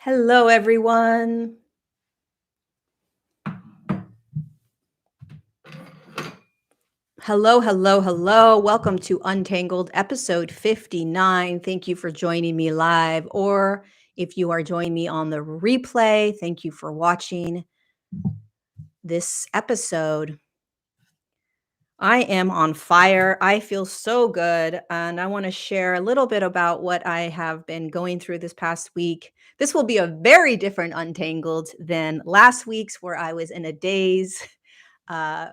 Hello, everyone. Hello, hello, hello. Welcome to Untangled, episode 59. Thank you for joining me live, or if you are joining me on the replay, thank you for watching this episode. I am on fire. I feel so good, and I want to share a little bit about what I have been going through this past week. This will be a very different Untangled than last week's, where I was in a daze. Uh,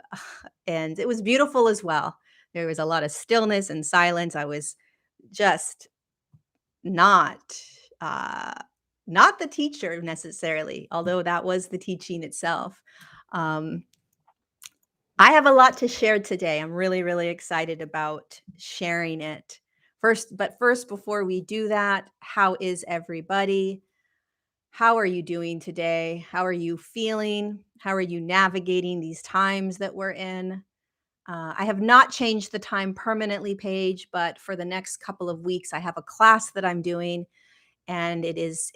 and it was beautiful as well. There was a lot of stillness and silence. I was just not uh, not the teacher necessarily, although that was the teaching itself. Um, I have a lot to share today. I'm really, really excited about sharing it. First, before we do that, how is everybody? How are you doing today? How are you feeling? How are you navigating these times that we're in? I have not changed the time permanently page, but for the next couple of weeks, I have a class that I'm doing, and it is,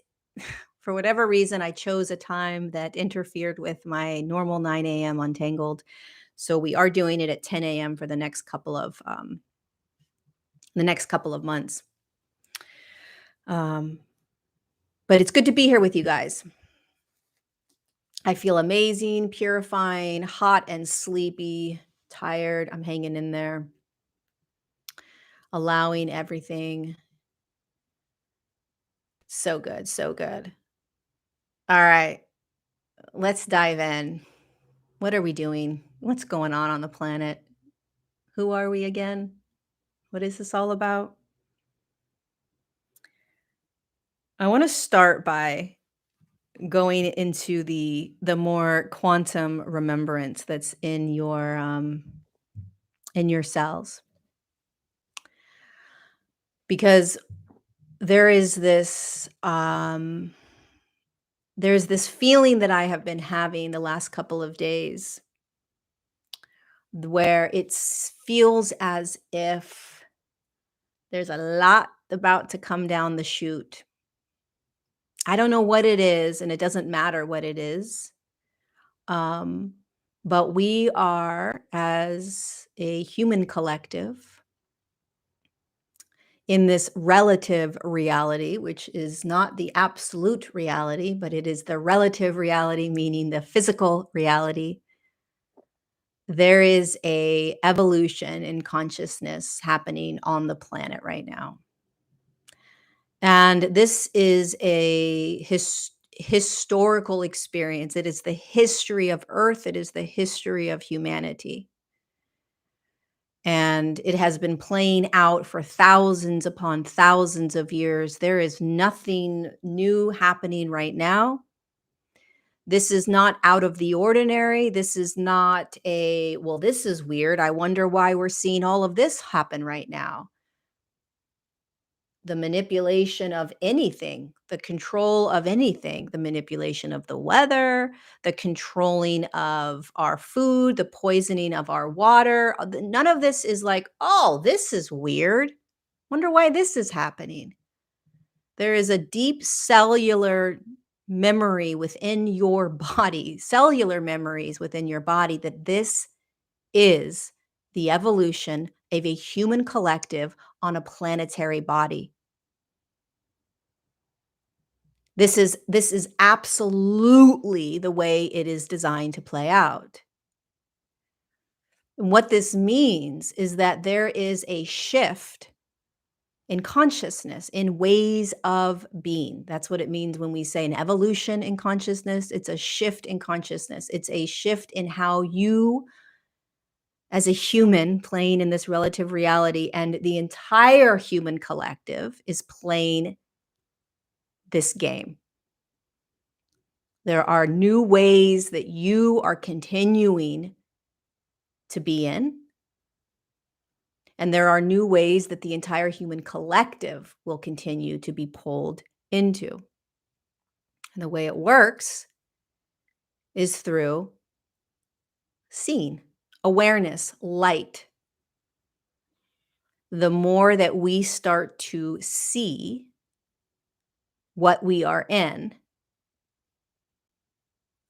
for whatever reason, I chose a time that interfered with my normal 9 a.m. Untangled. So we are doing it at 10 a.m. for the next couple of months. Um, but it's good to be here with you guys. I feel amazing, purifying, hot and sleepy, tired. I'm hanging in there, allowing everything. So good, so good. All right, let's dive in. What are we doing? What's going on the planet? Who are we again? What is this all about? I want to start by going into the more quantum remembrance that's in your cells, because there is this there's this feeling that I have been having the last couple of days, where it feels as if there's a lot about to come down the chute. I don't know what it is, and it doesn't matter what it is. Um, but we are, as a human collective, in this relative reality, which is not the absolute reality, but it is the relative reality, meaning the physical reality. There is a evolution in consciousness happening on the planet right now. And this is a historical experience. It is the history of Earth. It is the history of humanity. And it has been playing out for thousands upon thousands of years. There is nothing new happening right now. This is not out of the ordinary. This is not well, this is weird. I wonder why we're seeing all of this happen right now. The manipulation of anything, the control of anything, the manipulation of the weather, the controlling of our food, the poisoning of our water. None of this is like, oh, this is weird. Wonder why this is happening. There is a deep cellular memory within your body, cellular memories within your body, that this is the evolution of a human collective on a planetary body. This is absolutely the way it is designed to play out. And what this means is that there is a shift in consciousness, in ways of being. That's what it means when we say an evolution in consciousness. It's a shift in consciousness. It's a shift in how you, as a human playing in this relative reality, and the entire human collective is playing this game. There are new ways that you are continuing to be in, and there are new ways that the entire human collective will continue to be pulled into. And the way it works is through seeing, awareness, light. The more that we start to see what we are in,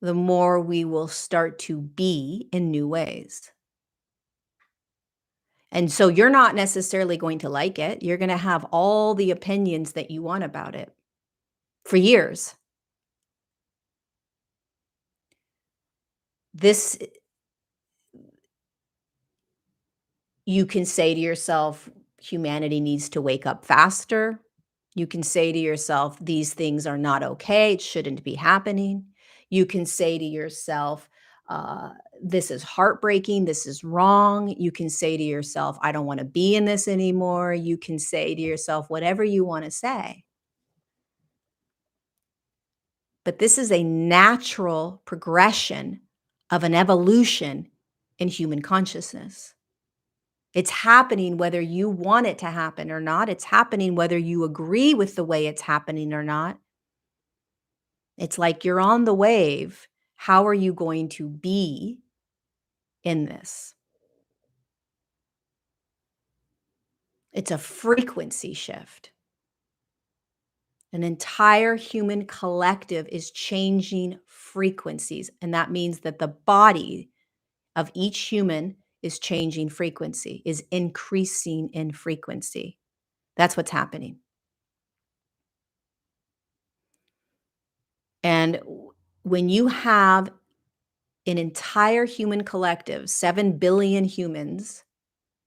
the more we will start to be in new ways. And so you're not necessarily going to like it. You're going to have all the opinions that you want about it for years. This You can say to yourself, humanity needs to wake up faster. You can say to yourself, these things are not okay. It shouldn't be happening. You can say to yourself, this is heartbreaking. This is wrong. You can say to yourself, I don't want to be in this anymore. You can say to yourself, whatever you want to say. But this is a natural progression of an evolution in human consciousness. It's happening whether you want it to happen or not. It's happening whether you agree with the way it's happening or not. It's like you're on the wave. How are you going to be in this? It's a frequency shift. An entire human collective is changing frequencies. And that means that the body of each human is changing frequency, is increasing in frequency. That's what's happening. And when you have an entire human collective, 7 billion humans,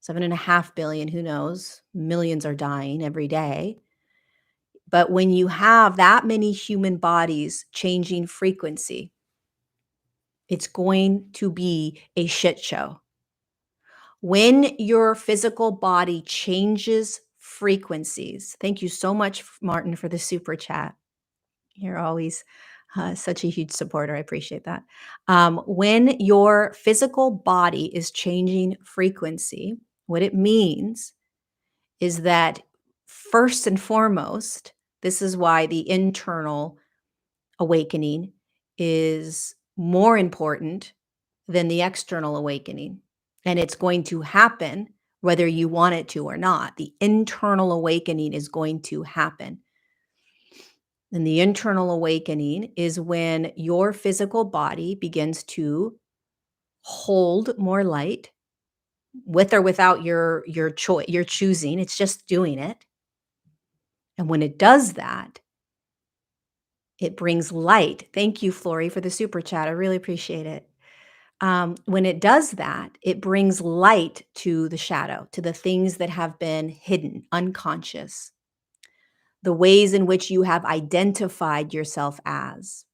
7.5 billion, who knows? Millions are dying every day. But when you have that many human bodies changing frequency, it's going to be a shit show. When your physical body changes frequencies, thank you so much, Martin, for the super chat. You're always such a huge supporter. I appreciate that. When your physical body is changing frequency, what it means is that first and foremost, this is why the internal awakening is more important than the external awakening. And it's going to happen whether you want it to or not. The internal awakening is going to happen. And the internal awakening is when your physical body begins to hold more light with or without your choice, your choosing. It's just doing it. And when it does that, it brings light. Thank you, Flory, for the super chat. I really appreciate it. When it does that, it brings light to the shadow, to the things that have been hidden, unconscious, the ways in which you have identified yourself as,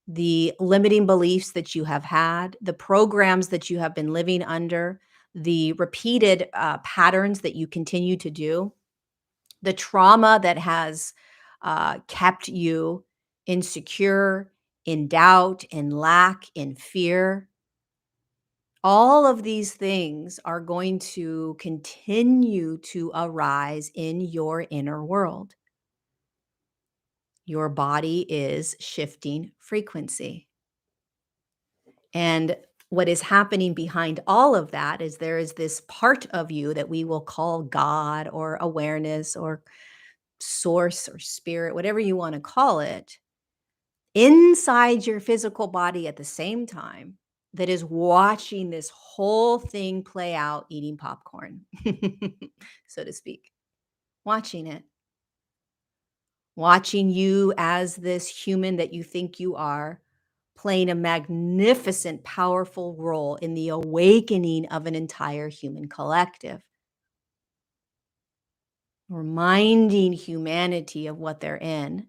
the limiting beliefs that you have had, the programs that you have been living under, the repeated patterns that you continue to do, the trauma that has kept you insecure, in doubt, in lack, in fear. All of these things are going to continue to arise in your inner world. Your body is shifting frequency. And what is happening behind all of that is there is this part of you that we will call God or awareness or source or spirit, whatever you want to call it, inside your physical body at the same time, that is watching this whole thing play out, eating popcorn, so to speak, watching it, watching you as this human that you think you are, playing a magnificent, powerful role in the awakening of an entire human collective, reminding humanity of what they're in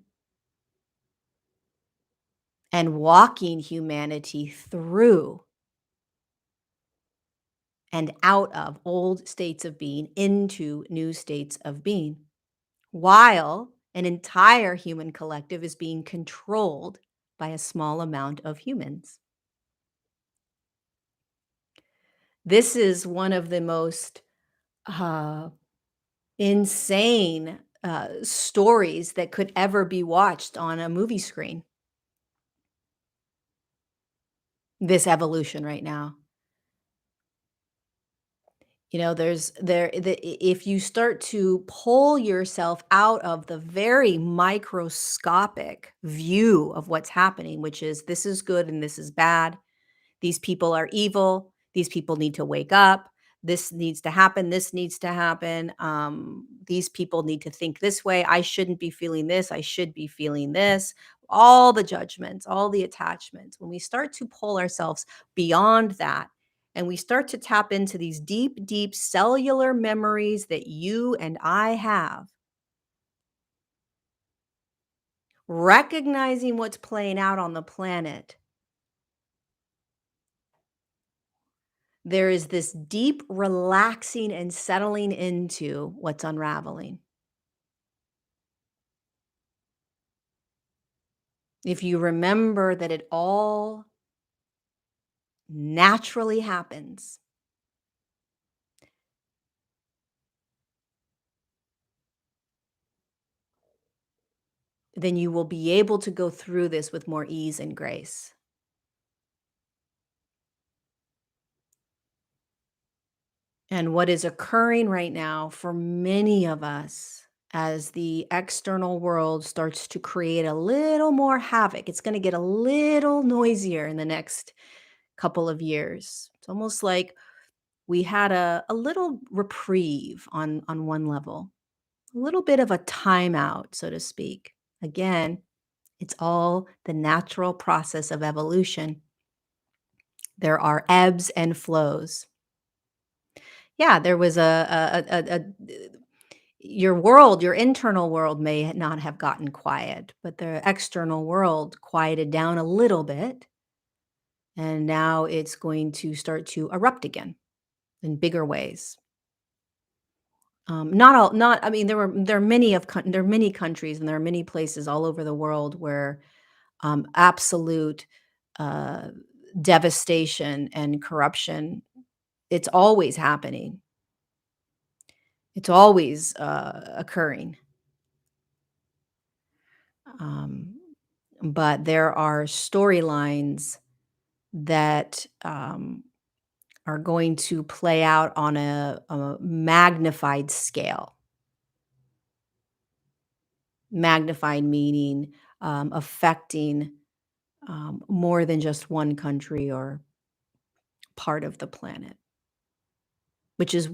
and walking humanity through and out of old states of being into new states of being, while an entire human collective is being controlled by a small amount of humans. This is one of the most insane stories that could ever be watched on a movie screen. This evolution right now. If you start to pull yourself out of the very microscopic view of what's happening, which is this is good and this is bad, these people are evil. These people need to wake up. This needs to happen. This needs to happen. These people need to think this way. I shouldn't be feeling this. I should be feeling this. All the judgments, all the attachments. When we start to pull ourselves beyond that and we start to tap into these deep, deep cellular memories that you and I have, recognizing what's playing out on the planet, there is this deep relaxing and settling into what's unraveling. If you remember that it all naturally happens, then you will be able to go through this with more ease and grace. And what is occurring right now for many of us as the external world starts to create a little more havoc, it's going to get a little noisier in the next couple of years. It's almost like we had a little reprieve on one level, a little bit of a timeout, so to speak. Again, it's all the natural process of evolution. There are ebbs and flows. Yeah, there was your world, your internal world may not have gotten quiet, but the external world quieted down a little bit, and now it's going to start to erupt again in bigger ways. Not all, not. I mean, there are many countries and there are many places all over the world where absolute uh, devastation and corruption. It's always happening. It's always occurring. Um, but there are storylines that are going to play out on a magnified scale. Magnified meaning affecting more than just one country or part of the planet, which is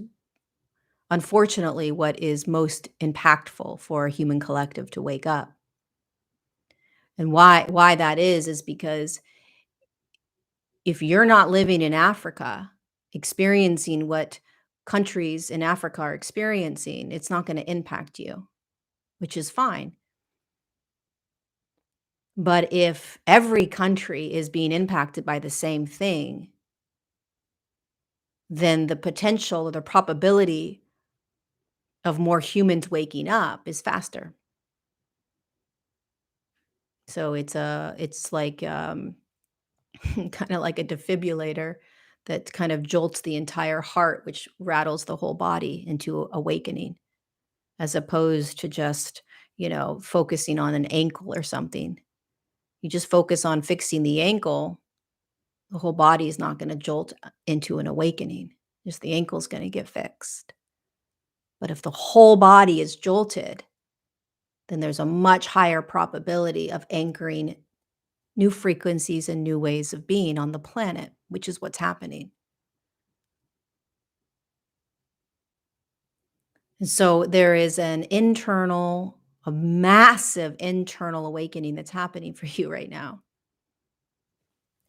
unfortunately what is most impactful for a human collective to wake up. And why that is because if you're not living in Africa, experiencing what countries in Africa are experiencing, it's not going to impact you, which is fine. But if every country is being impacted by the same thing, then the potential or the probability of more humans waking up is faster. So it's like kind of like a defibrillator that kind of jolts the entire heart, which rattles the whole body into awakening, as opposed to just, focusing on an ankle or something. You just focus on fixing the ankle, the whole body is not going to jolt into an awakening. Just the ankle's going to get fixed. But if the whole body is jolted, then there's a much higher probability of anchoring new frequencies and new ways of being on the planet, which is what's happening. And so there is a massive internal awakening that's happening for you right now.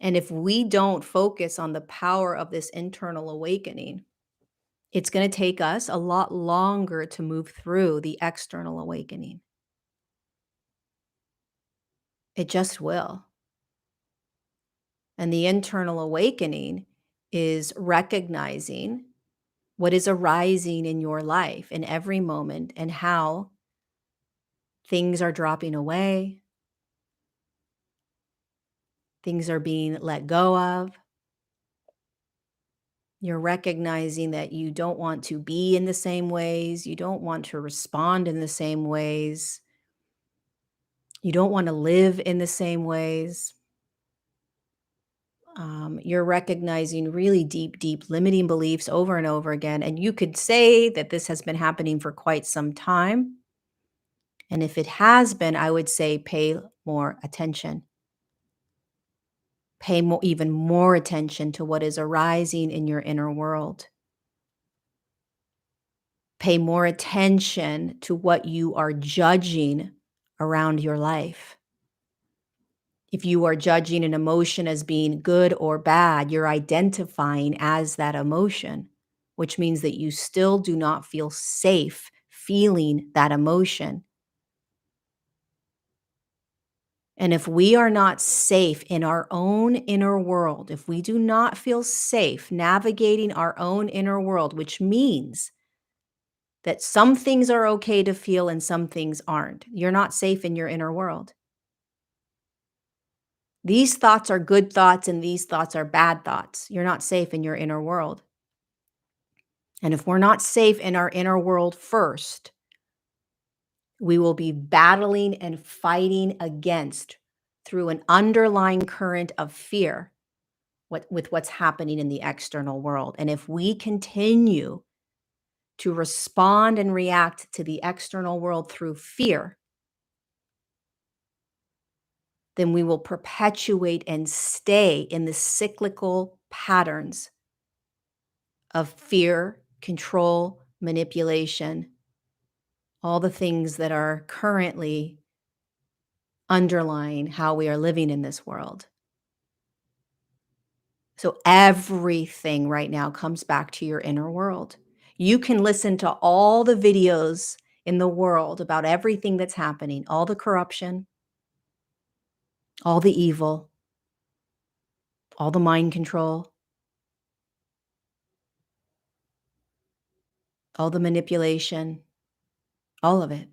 And if we don't focus on the power of this internal awakening, it's going to take us a lot longer to move through the external awakening. It just will. And the internal awakening is recognizing what is arising in your life in every moment and how things are dropping away, things are being let go of. You're recognizing that you don't want to be in the same ways, you don't want to respond in the same ways, you don't want to live in the same ways. You're recognizing really deep, deep limiting beliefs over and over again. And you could say that this has been happening for quite some time. And if it has been, I would say pay more attention. Pay more, even more attention to what is arising in your inner world. Pay more attention to what you are judging around your life. If you are judging an emotion as being good or bad, you're identifying as that emotion, which means that you still do not feel safe feeling that emotion. And if we are not safe in our own inner world, if we do not feel safe navigating our own inner world, which means that some things are okay to feel and some things aren't, you're not safe in your inner world. These thoughts are good thoughts and these thoughts are bad thoughts. You're not safe in your inner world. And if we're not safe in our inner world first, we will be battling and fighting against through an underlying current of fear with what's happening in the external world. And if we continue to respond and react to the external world through fear, then we will perpetuate and stay in the cyclical patterns of fear, control, manipulation, all the things that are currently underlying how we are living in this world. So everything right now comes back to your inner world. You can listen to all the videos in the world about everything that's happening, all the corruption, all the evil, all the mind control, all the manipulation, all of it.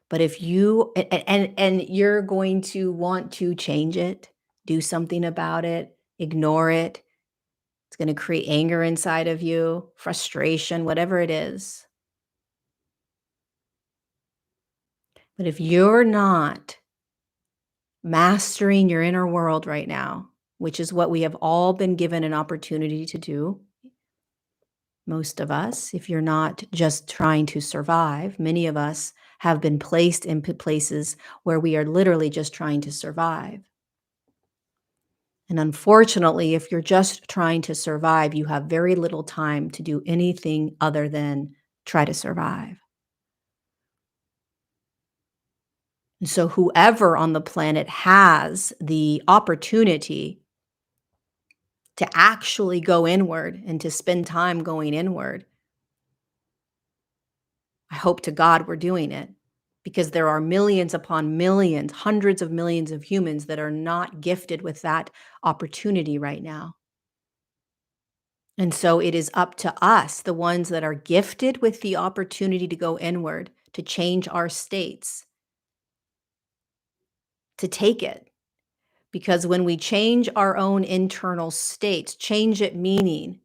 But if you and you're going to want to change it, do something about it, ignore it, it's going to create anger inside of you, frustration, whatever it is. But if you're not mastering your inner world right now, which is what we have all been given an opportunity to do, most of us, if you're not just trying to survive, many of us have been placed in places where we are literally just trying to survive. And unfortunately, if you're just trying to survive, you have very little time to do anything other than try to survive. And so whoever on the planet has the opportunity to actually go inward and to spend time going inward, I hope to God we're doing it, because there are millions upon millions, hundreds of millions of humans that are not gifted with that opportunity right now. And so it is up to us, the ones that are gifted with the opportunity to go inward, to change our states, to take it. Because when we change our own internal states, change it meaning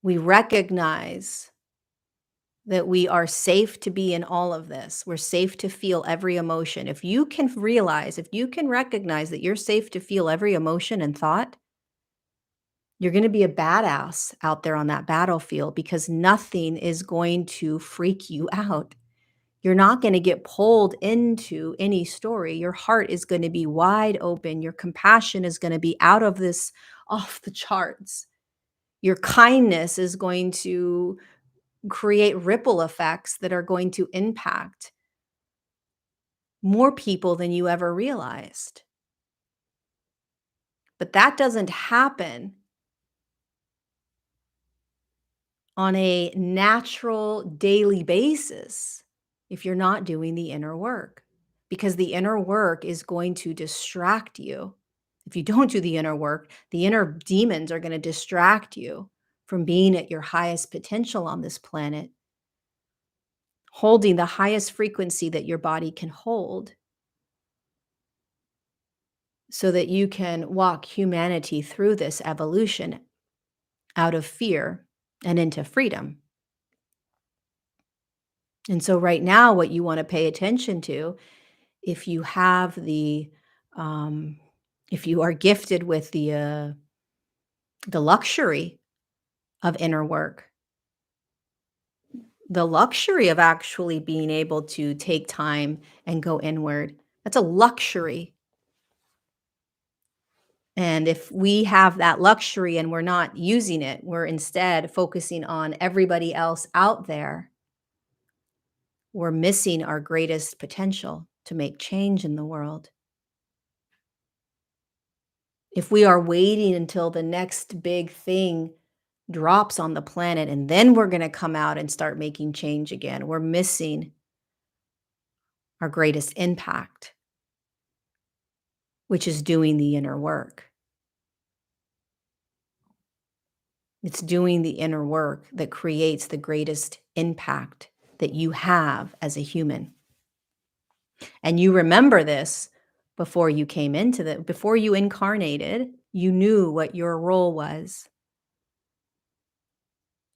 we recognize that we are safe to be in all of this. We're safe to feel every emotion. If you can realize, if you can recognize that you're safe to feel every emotion and thought, you're going to be a badass out there on that battlefield, because nothing is going to freak you out. You're not going to get pulled into any story. Your heart is going to be wide open. Your compassion is going to be out of this, off the charts. Your kindness is going to create ripple effects that are going to impact more people than you ever realized. But that doesn't happen on a natural daily basis if you're not doing the inner work, because the inner work is going to distract you. If you don't do the inner work, the inner demons are going to distract you from being at your highest potential on this planet, holding the highest frequency that your body can hold, so that you can walk humanity through this evolution out of fear and into freedom. And so right now, what you want to pay attention to if you have if you are gifted with the luxury of inner work, the luxury of actually being able to take time and go inward, that's a luxury. And if we have that luxury and we're not using it, we're instead focusing on everybody else out there, we're missing our greatest potential to make change in the world. If we are waiting until the next big thing drops on the planet and then we're going to come out and start making change again, we're missing our greatest impact, which is doing the inner work. It's doing the inner work that creates the greatest impact that you have as a human. And you remember this before you came before you incarnated, you knew what your role was.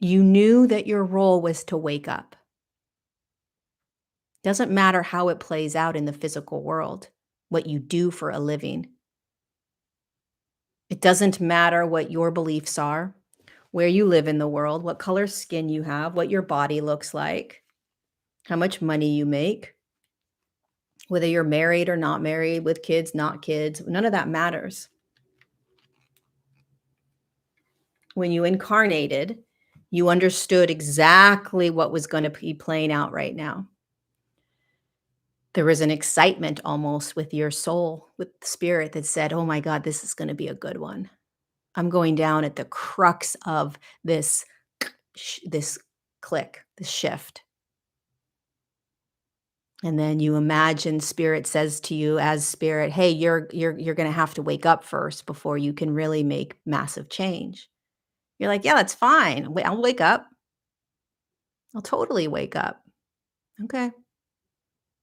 You knew that your role was to wake up. Doesn't matter how it plays out in the physical world, what you do for a living. It doesn't matter what your beliefs are, where you live in the world, what color skin you have, what your body looks like, how much money you make, whether you're married or not married, with kids, not kids, none of that matters. When you incarnated, you understood exactly what was going to be playing out right now. There was an excitement almost with your soul, with the spirit that said, oh my God, this is going to be a good one. I'm going down at the crux of this click, this shift. And then you imagine spirit says to you as spirit, hey, you're going to have to wake up first before you can really make massive change. You're like, yeah, that's fine. I'll wake up. I'll totally wake up. Okay.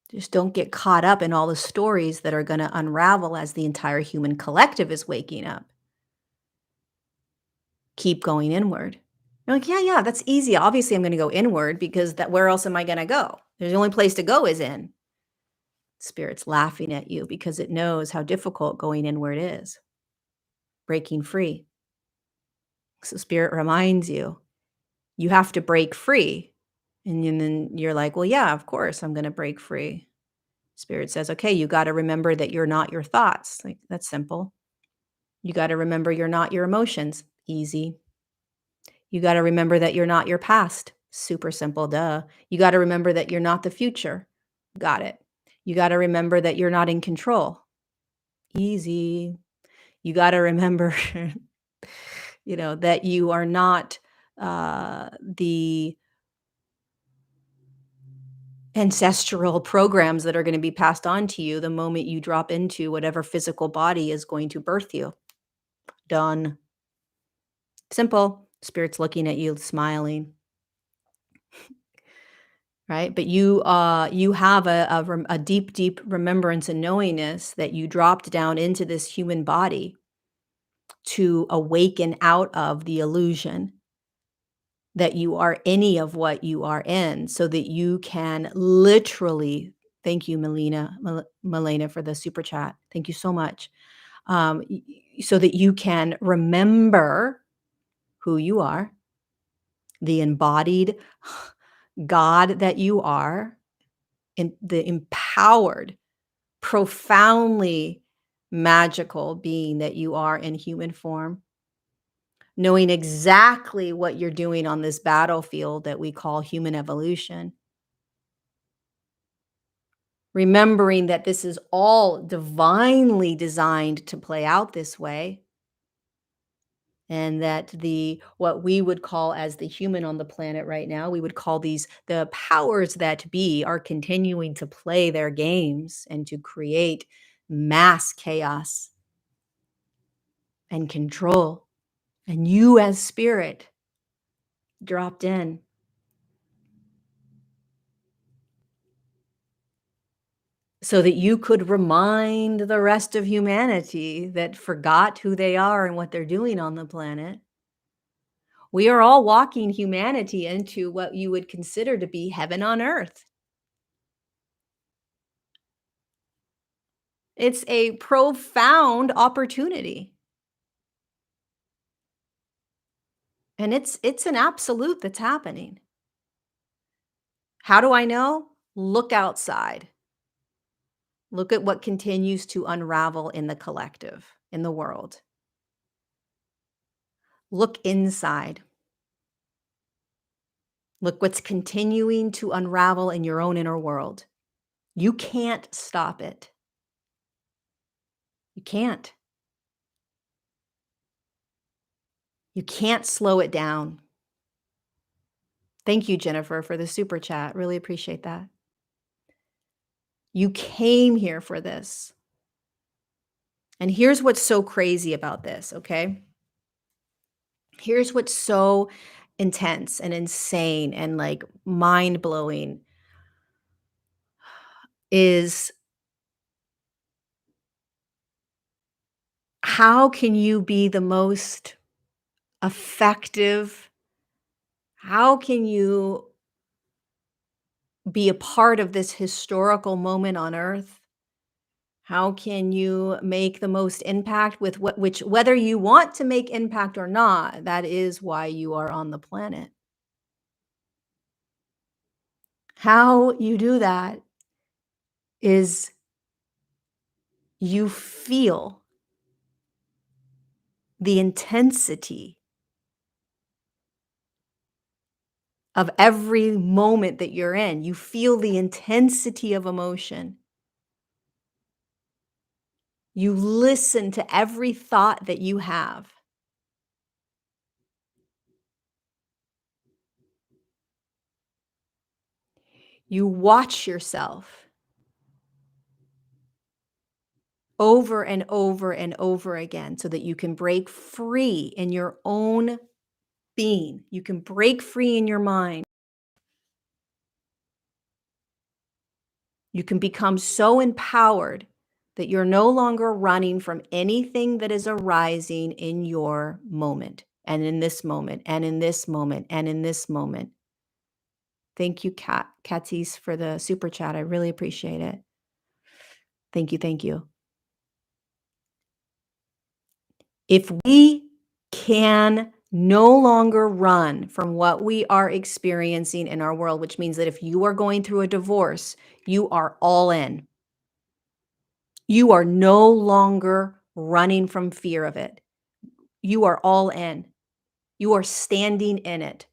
Just don't get caught up in all the stories that are going to unravel as the entire human collective is waking up. Keep going inward. You're like, yeah, that's easy. Obviously, I'm going to go inward because where else am I going to go? There's the only place to go is in. Spirit's laughing at you because it knows how difficult going inward is. Breaking free. So Spirit reminds you, you have to break free. And then you're like, well, yeah, of course, I'm going to break free. Spirit says, okay, you got to remember that you're not your thoughts. Like, that's simple. You got to remember you're not your emotions. Easy. You got to remember that you're not your past. Super simple, duh. You got to remember that you're not the future. Got it. You got to remember that you're not in control. Easy. You got to remember, that you are not the ancestral programs that are going to be passed on to you the moment you drop into whatever physical body is going to birth you. Done. Simple. Spirit's looking at you, smiling. Right? But you have a deep, deep remembrance and knowingness that you dropped down into this human body to awaken out of the illusion that you are any of what you are in, so that you can literally, thank you, Melena, for the super chat. Thank you so much. So that you can remember who you are, the embodied God that you are, the empowered, profoundly magical being that you are in human form, knowing exactly what you're doing on this battlefield that we call human evolution. Remembering that this is all divinely designed to play out this way, and that what we would call as the human on the planet right now, we would call these the powers that be, are continuing to play their games and to create mass chaos and control. And you as spirit dropped in so that you could remind the rest of humanity that forgot who they are and what they're doing on the planet. We are all walking humanity into what you would consider to be heaven on earth. It's a profound opportunity. And it's an absolute that's happening. How do I know? Look outside. Look at what continues to unravel in the collective, in the world. Look inside. Look what's continuing to unravel in your own inner world. You can't stop it. You can't. You can't slow it down. Thank you, Jennifer, for the super chat. Really appreciate that. You came here for this. And here's what's so crazy about this, okay? Here's what's so intense and insane and like mind-blowing is how can you be the most effective? How can you be a part of this historical moment on earth? How can you make the most impact with whether you want to make impact or not, that is why you are on the planet. How you do that is you feel the intensity of every moment that you're in. You feel the intensity of emotion. You listen to every thought that you have. You watch yourself over and over and over again so that you can break free in your own being. You can break free in your mind. You can become so empowered that you're no longer running from anything that is arising in your moment and in this moment and in this moment and in this moment. Thank you, Katis, for the super chat. I really appreciate it. Thank you. Thank you. If we can no longer run from what we are experiencing in our world, which means that if you are going through a divorce, you are all in. You are no longer running from fear of it. You are all in. You are standing in it.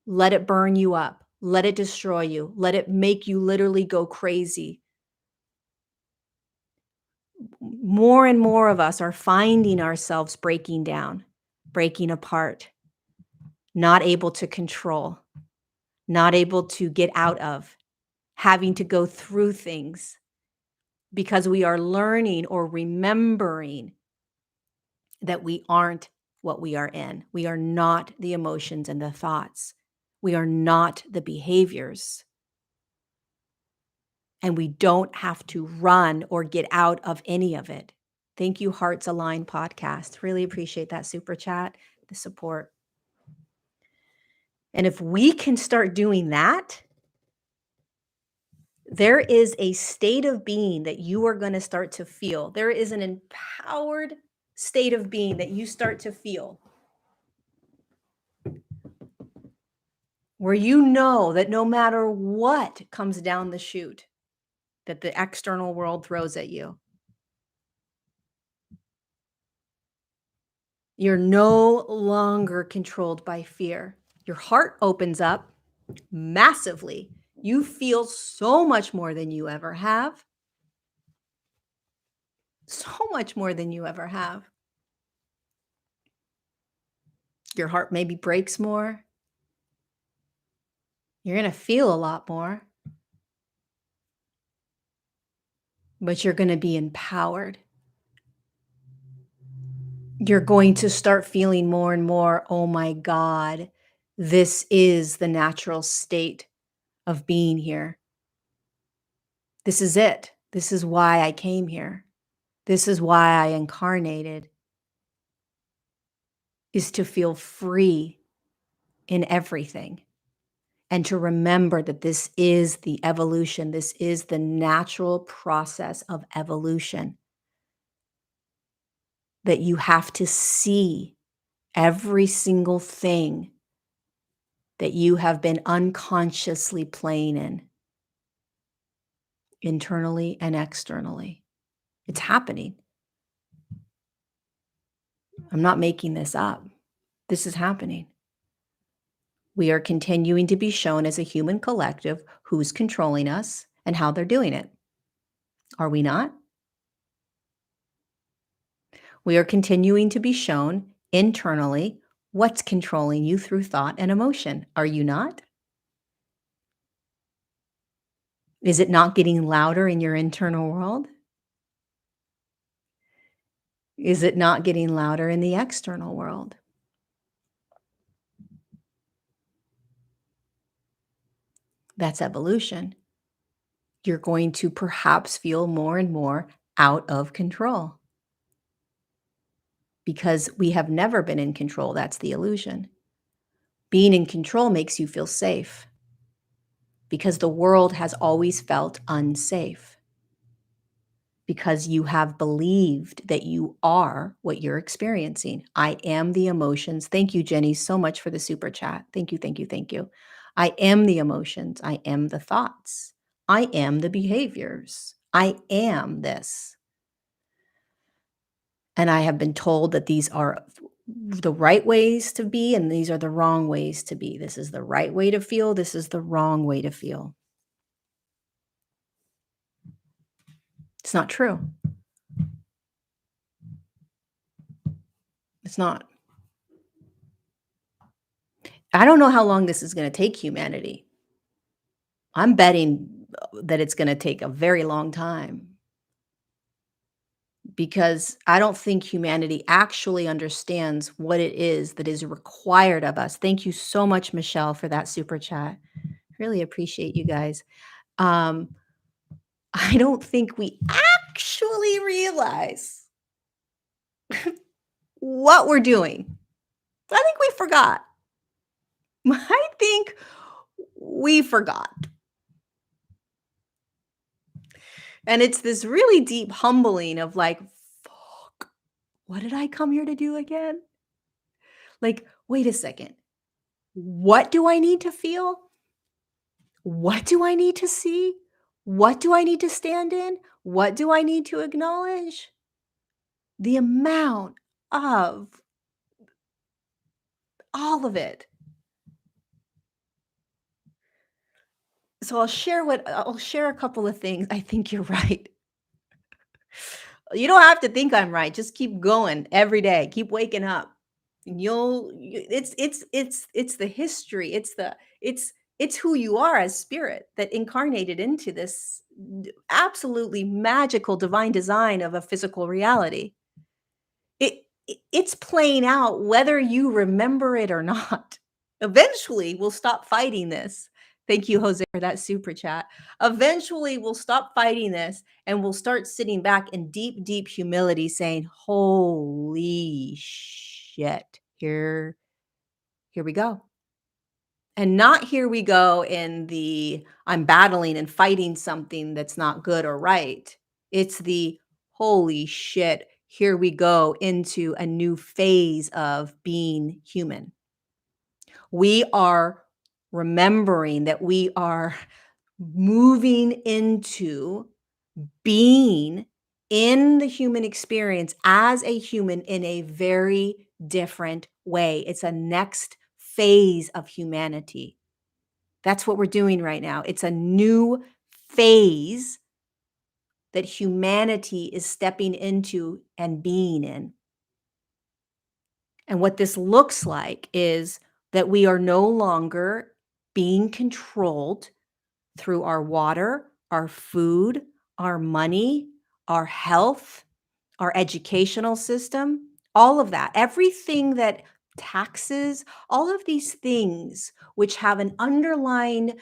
Let it burn you up. Let it destroy you. Let it make you literally go crazy. More and more of us are finding ourselves breaking down, breaking apart, not able to control, not able to get out of, having to go through things because we are learning or remembering that we aren't what we are in. We are not the emotions and the thoughts. We are not the behaviors. And we don't have to run or get out of any of it. Thank you, Hearts Align Podcast. Really appreciate that super chat, the support. And if we can start doing that, there is a state of being that you are going to start to feel. There is an empowered state of being that you start to feel where you know that no matter what comes down the chute that the external world throws at you, you're no longer controlled by fear. Your heart opens up massively. You feel so much more than you ever have. So much more than you ever have. Your heart maybe breaks more. You're going to feel a lot more. But you're going to be empowered. You're going to start feeling more and more, oh my God, this is the natural state of being here. This is it. This is why I came here. This is why I incarnated, is to feel free in everything. and to remember that this is the evolution. This is the natural process of evolution, that you have to see every single thing that you have been unconsciously playing in, internally and externally. It's happening. I'm not making this up. This is happening. We are continuing to be shown as a human collective who's controlling us and how they're doing it. Are we not? We are continuing to be shown internally what's controlling you through thought and emotion. Are you not? Is it not getting louder in your internal world? Is it not getting louder in the external world? That's evolution. You're going to perhaps feel more and more out of control because we have never been in control. That's the illusion. Being in control makes you feel safe because the world has always felt unsafe, because you have believed that you are what you're experiencing. I am the emotions. Thank you, Jenny, so much for the super chat. Thank you, thank you, thank you. I am the emotions. I am the thoughts. I am the behaviors. I am this. And I have been told that these are the right ways to be, and these are the wrong ways to be. This is the right way to feel. This is the wrong way to feel. It's not true. It's not. I don't know how long this is going to take humanity. I'm betting that it's going to take a very long time because I don't think humanity actually understands what it is that is required of us. Thank you so much, Michelle, for that super chat. Really appreciate you guys. Um, I don't think we actually realize what we're doing. I think we forgot. I think we forgot. And it's this really deep humbling of like, fuck, what did I come here to do again? Like, wait a second. What do I need to feel? What do I need to see? What do I need to stand in? What do I need to acknowledge? The amount of all of it. So I'll share a couple of things. I think you're right. You don't have to think I'm right. Just keep going every day. Keep waking up. And it's the history. It's who you are as spirit that incarnated into this absolutely magical divine design of a physical reality. It's playing out whether you remember it or not. Eventually, we'll stop fighting this. Thank you, Jose, for that super chat. Eventually, we'll stop fighting this and we'll start sitting back in deep, deep humility saying, holy shit, here we go. And not here we go in the I'm battling and fighting something that's not good or right. It's the holy shit, here we go into a new phase of being human. We are remembering that we are moving into being in the human experience as a human in a very different way. It's a next phase of humanity. That's what we're doing right now. It's a new phase that humanity is stepping into and being in. And what this looks like is that we are no longer being controlled through our water, our food, our money, our health, our educational system, all of that, everything that taxes, all of these things which have an underlying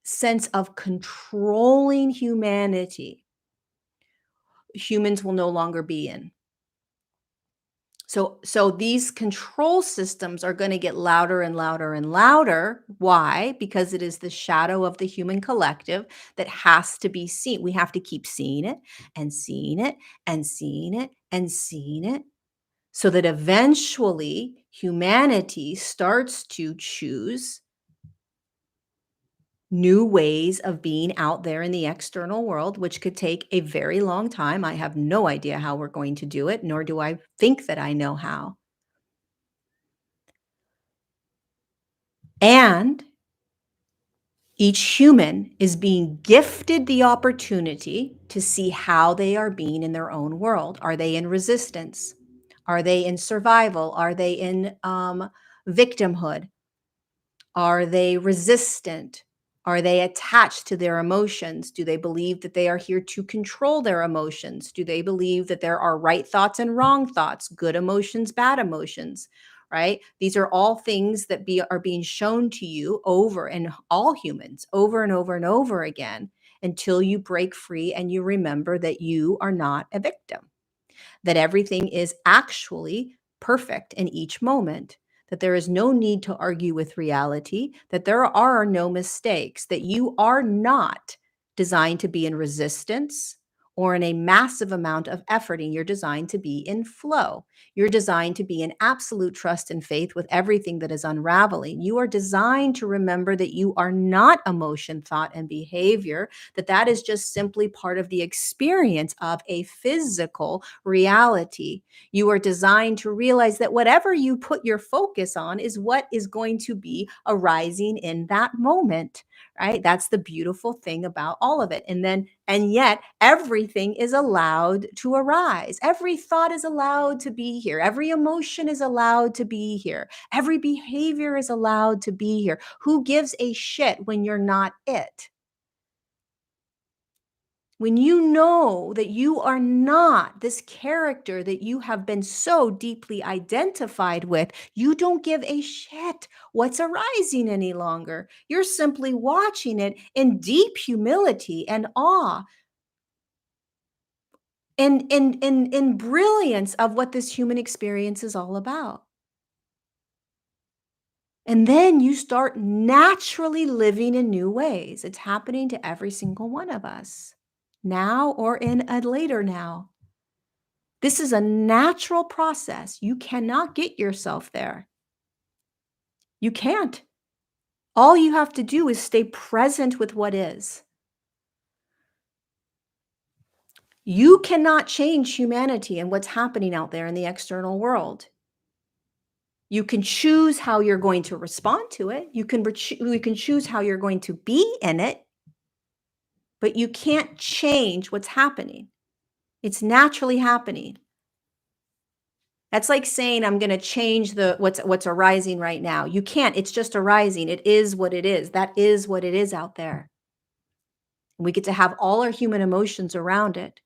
sense of controlling humanity, humans will no longer be in. So these control systems are going to get louder and louder and louder. Why? Because it is the shadow of the human collective that has to be seen. We have to keep seeing it and seeing it and seeing it and seeing it, so that eventually humanity starts to choose new ways of being out there in the external world, which could take a very long time. I have no idea how we're going to do it, nor do I think that I know how. And each human is being gifted the opportunity to see how they are being in their own world. Are they in resistance? Are they in survival? Are they in victimhood? Are they resistant? Are they attached to their emotions? Do they believe that they are here to control their emotions? Do they believe that there are right thoughts and wrong thoughts, good emotions, bad emotions, right? These are all things that are being shown to you over, and all humans over and over and over again, until you break free and you remember that you are not a victim, that everything is actually perfect in each moment, that there is no need to argue with reality, that there are no mistakes, that you are not designed to be in resistance or in a massive amount of efforting. You're designed to be in flow. You're designed to be in absolute trust and faith with everything that is unraveling. You are designed to remember that you are not emotion, thought, and behavior, that that is just simply part of the experience of a physical reality. You are designed to realize that whatever you put your focus on is what is going to be arising in that moment, right? That's the beautiful thing about all of it. And yet everything is allowed to arise. Every thought is allowed to be here. Every emotion is allowed to be here. Every behavior is allowed to be here. Who gives a shit when you're not it? When you know that you are not this character that you have been so deeply identified with, you don't give a shit what's arising any longer. You're simply watching it in deep humility and awe and in brilliance of what this human experience is all about. And then you start naturally living in new ways. It's happening to every single one of us, now or in a later now. This is a natural process. You cannot get yourself there. You can't. All you have to do is stay present with what is. You cannot change humanity and what's happening out there in the external world. You can choose how you're going to respond to it. You can choose how you're going to be in it, but you can't change what's happening. It's naturally happening. That's like saying I'm going to change what's arising right now. You can't. It's just arising. It is what it is. That is what it is out there. We get to have all our human emotions around it.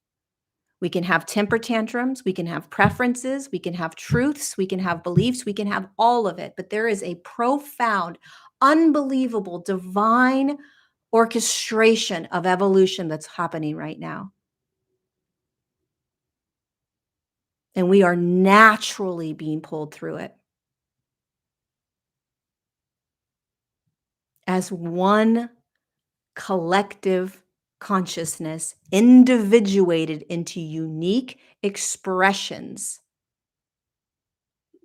We can have temper tantrums, we can have preferences, we can have truths, we can have beliefs, we can have all of it. But there is a profound, unbelievable, divine orchestration of evolution that's happening right now. And we are naturally being pulled through it as one collective consciousness, individuated into unique expressions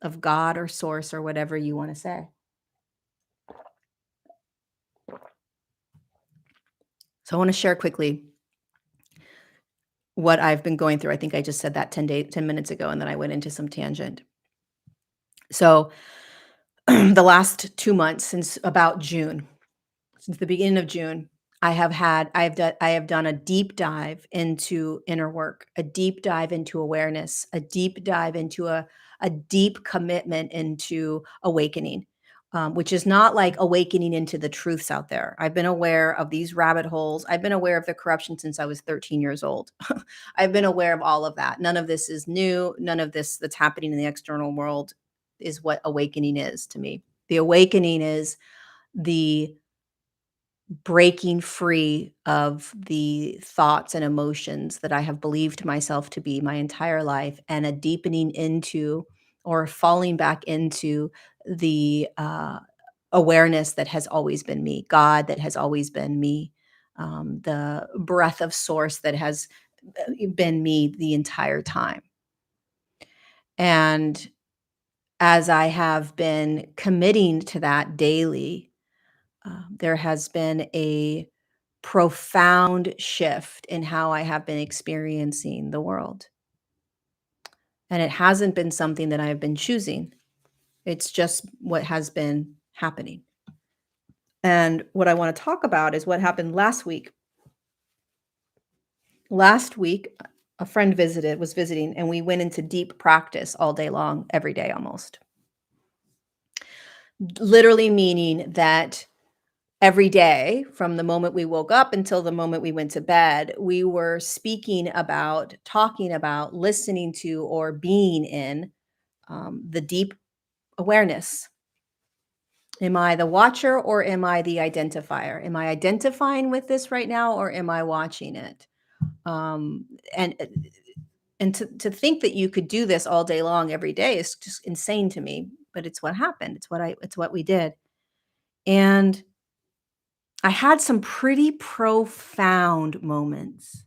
of God or source or whatever you want to say. So I want to share quickly what I've been going through. I think I just said that 10 minutes ago, and then I went into some tangent. So the last 2 months, since about June, since the beginning of June, I have done a deep dive into inner work, a deep dive into awareness, a deep dive into a deep commitment into awakening, which is not like awakening into the truths out there. I've been aware of these rabbit holes. I've been aware of the corruption since I was 13 years old. I've been aware of all of that. None of this is new. None of this that's happening in the external world is what awakening is to me. The awakening is the breaking free of the thoughts and emotions that I have believed myself to be my entire life, and a deepening into or falling back into the awareness that has always been me, God that has always been me, the breath of source that has been me the entire time. And as I have been committing to that daily, there has been a profound shift in how I have been experiencing the world. And it hasn't been something that I have been choosing. It's just what has been happening. And what I want to talk about is what happened last week. Last week, a friend was visiting, and we went into deep practice all day long, every day almost. Literally meaning that every day from the moment we woke up until the moment we went to bed, we were speaking about, talking about, listening to, or being in the deep awareness. Am I the watcher or am I the identifier? Am I identifying with this right now or am I watching it? Um, and to think that you could do this all day long every day is just insane to me. But it's what happened. It's what we did. And I had some pretty profound moments.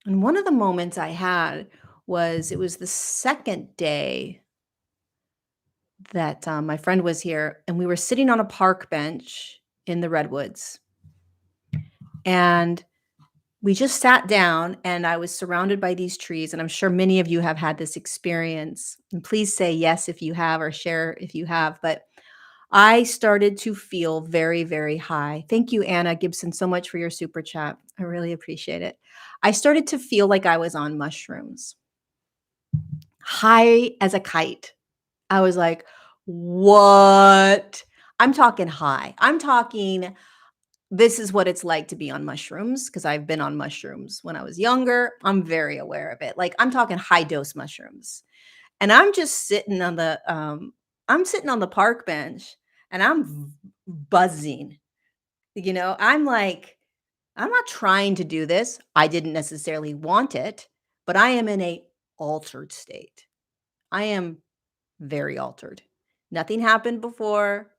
And one of the moments I had was it was the second day that my friend was here, and we were sitting on a park bench in the redwoods. And we just sat down, and I was surrounded by these trees. And I'm sure many of you have had this experience. And please say yes if you have, or share if you have. But I started to feel very, very high. Thank you, Anna Gibson, so much for your super chat. I really appreciate it. I started to feel like I was on mushrooms, high as a kite. I was like, what? I'm talking high. I'm talking, this is what it's like to be on mushrooms because I've been on mushrooms when I was younger. I'm very aware of it. Like I'm talking high dose mushrooms. And I'm just sitting on I'm sitting on the park bench and I'm buzzing. I'm like, I'm not trying to do this. I didn't necessarily want it, but I am in a altered state. I am very altered. Nothing happened before.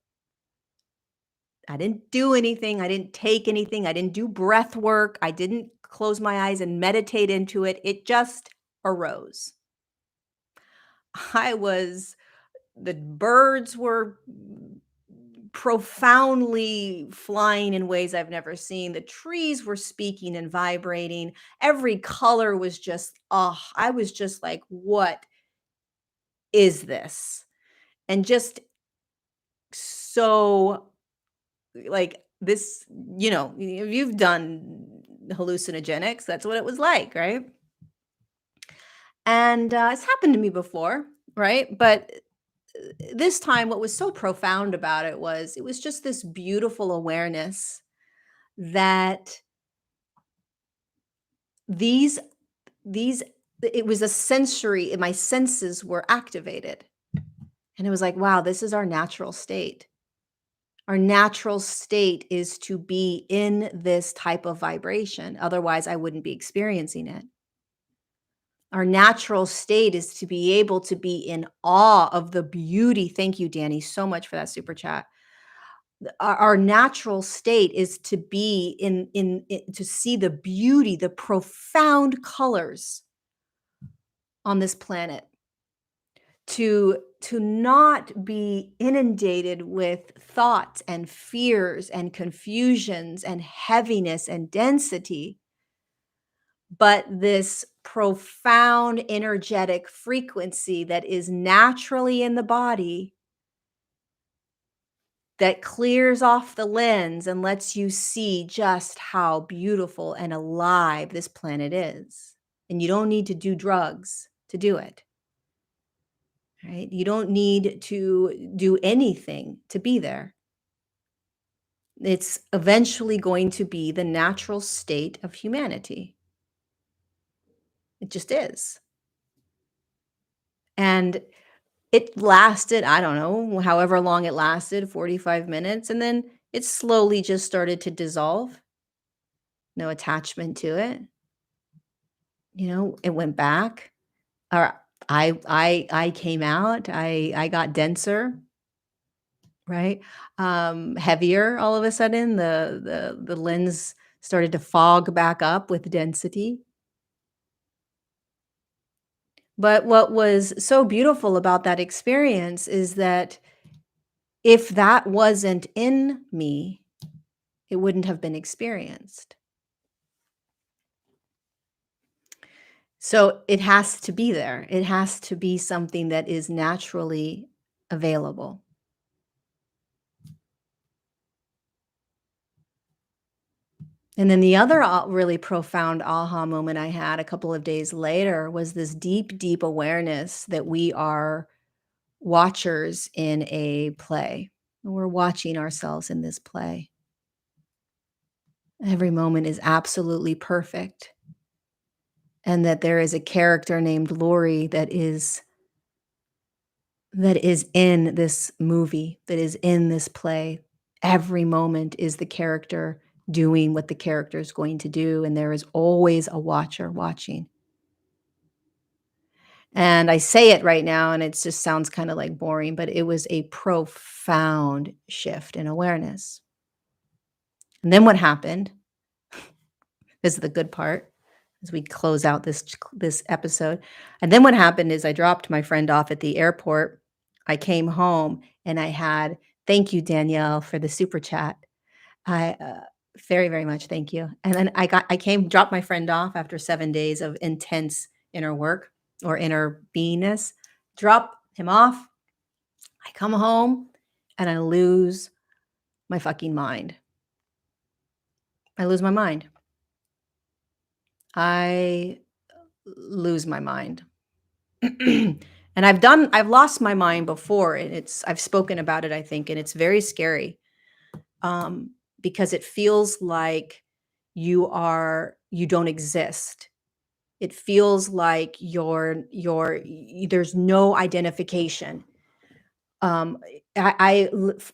I didn't do anything. I didn't take anything. I didn't do breath work. I didn't close my eyes and meditate into it. It just arose. I was The birds were profoundly flying in ways I've never seen. The trees were speaking and vibrating. Every color was just, I was just like, what is this? And just so like this, if you've done hallucinogenics, that's what it was like, right? And it's happened to me before, right? But this time, what was so profound about it was just this beautiful awareness that these these it was a sensory, my senses were activated. And it was like, wow, this is our natural state. Our natural state is to be in this type of vibration. Otherwise, I wouldn't be experiencing it. Our natural state is to be able to be in awe of the beauty. Thank you, Danny, so much for that super chat. Our natural state is to be to see the beauty, the profound colors on this planet, to not be inundated with thoughts and fears and confusions and heaviness and density, but this profound energetic frequency that is naturally in the body, that clears off the lens and lets you see just how beautiful and alive this planet is. And you don't need to do drugs to do it, right? You don't need to do anything to be there. It's eventually going to be the natural state of humanity. It just is. And it lasted, I don't know, however long it lasted, 45 minutes. And then it slowly just started to dissolve. No attachment to it. It went back. Or I came out, I got denser, right? Heavier all of a sudden. The lens started to fog back up with density. But what was so beautiful about that experience is that if that wasn't in me, it wouldn't have been experienced. So it has to be there. It has to be something that is naturally available. And then the other really profound aha moment I had a couple of days later was this deep, deep awareness that we are watchers in a play. We're watching ourselves in this play. Every moment is absolutely perfect. And that there is a character named Lori that is in this movie, that is in this play. Every moment is the character doing what the character is going to do, and there is always a watcher watching. And I say it right now, and it just sounds kind of like boring, but it was a profound shift in awareness. And then what happened is the good part as we close out this episode. And then what happened is I dropped my friend off at the airport. I came home and I had thank you, Danielle, for the super chat. I very, very much thank you. And then dropped my friend off after 7 days of intense inner work or inner beingness. Drop him off. I come home and I lose my fucking mind. I lose my mind. I lose my mind. And I've lost my mind before, and I've spoken about it, I think, and it's very scary. Because it feels like you don't exist. It feels like there's no identification. Um,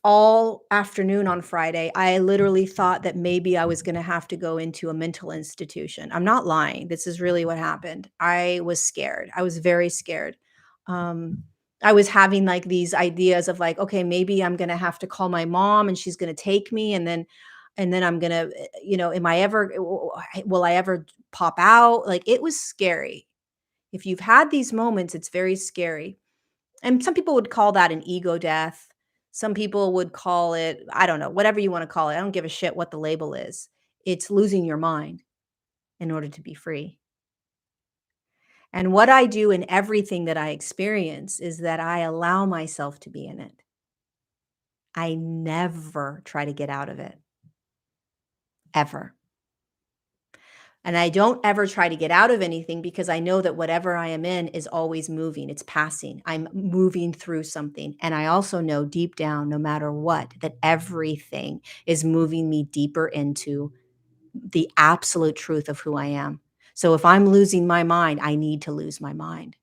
all afternoon on Friday, I literally thought that maybe I was gonna have to go into a mental institution. I'm not lying. This is really what happened. I was scared. I was very scared. Um, I was having like these ideas of like, okay, maybe I'm gonna have to call my mom and she's gonna take me, and then I'm gonna, am I ever, will I ever pop out? Like it was scary. If you've had these moments, it's very scary. And some people would call that an ego death. Some people would call it, I don't know, whatever you want to call it. I don't give a shit what the label is. It's losing your mind in order to be free. And what I do in everything that I experience is that I allow myself to be in it. I never try to get out of it, ever. And I don't ever try to get out of anything because I know that whatever I am in is always moving. It's passing. I'm moving through something. And I also know deep down, no matter what, that everything is moving me deeper into the absolute truth of who I am. So if I'm losing my mind, I need to lose my mind.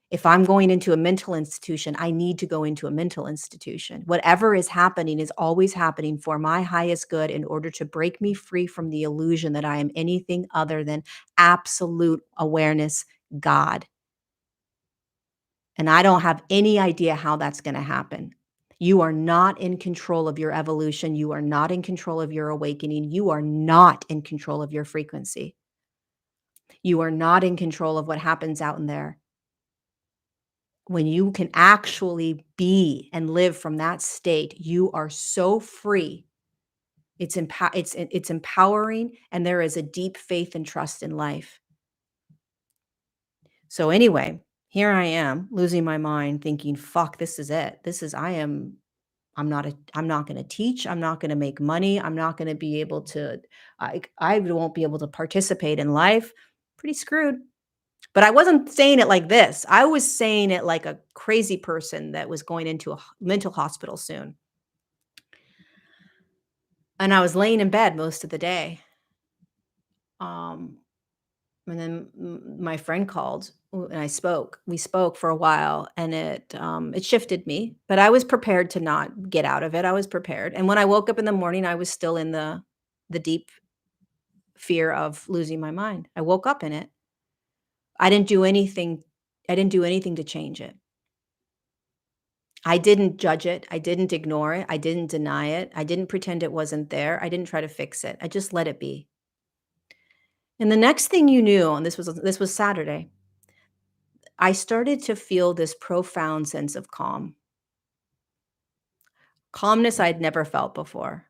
If I'm going into a mental institution, I need to go into a mental institution. Whatever is happening is always happening for my highest good in order to break me free from the illusion that I am anything other than absolute awareness, God. And I don't have any idea how that's going to happen. You are not in control of your evolution. You are not in control of your awakening. You are not in control of your frequency. You are not in control of what happens out in there. When you can actually be and live from that state, you are so free. It's empowering, and there is a deep faith and trust in life. So anyway, here I am losing my mind thinking, fuck, this is it. I'm not going to teach. I'm not going to make money. I'm not going to be able to, I won't be able to participate in life. Pretty screwed. But I wasn't saying it like this. I was saying it like a crazy person that was going into a mental hospital soon. And I was laying in bed most of the day. Um, and then my friend called and we spoke for a while, and it shifted me, but I was prepared to not get out of it. I was prepared. And when I woke up in the morning, I was still in the deep fear of losing my mind. I woke up in it. I didn't do anything I didn't do anything to change it. I didn't judge it. I didn't ignore it. I didn't deny it. I didn't pretend it wasn't there. I didn't try to fix it. I just let it be. And the next thing you knew, and this was Saturday, I started to feel this profound sense of calm. Calmness I'd never felt before.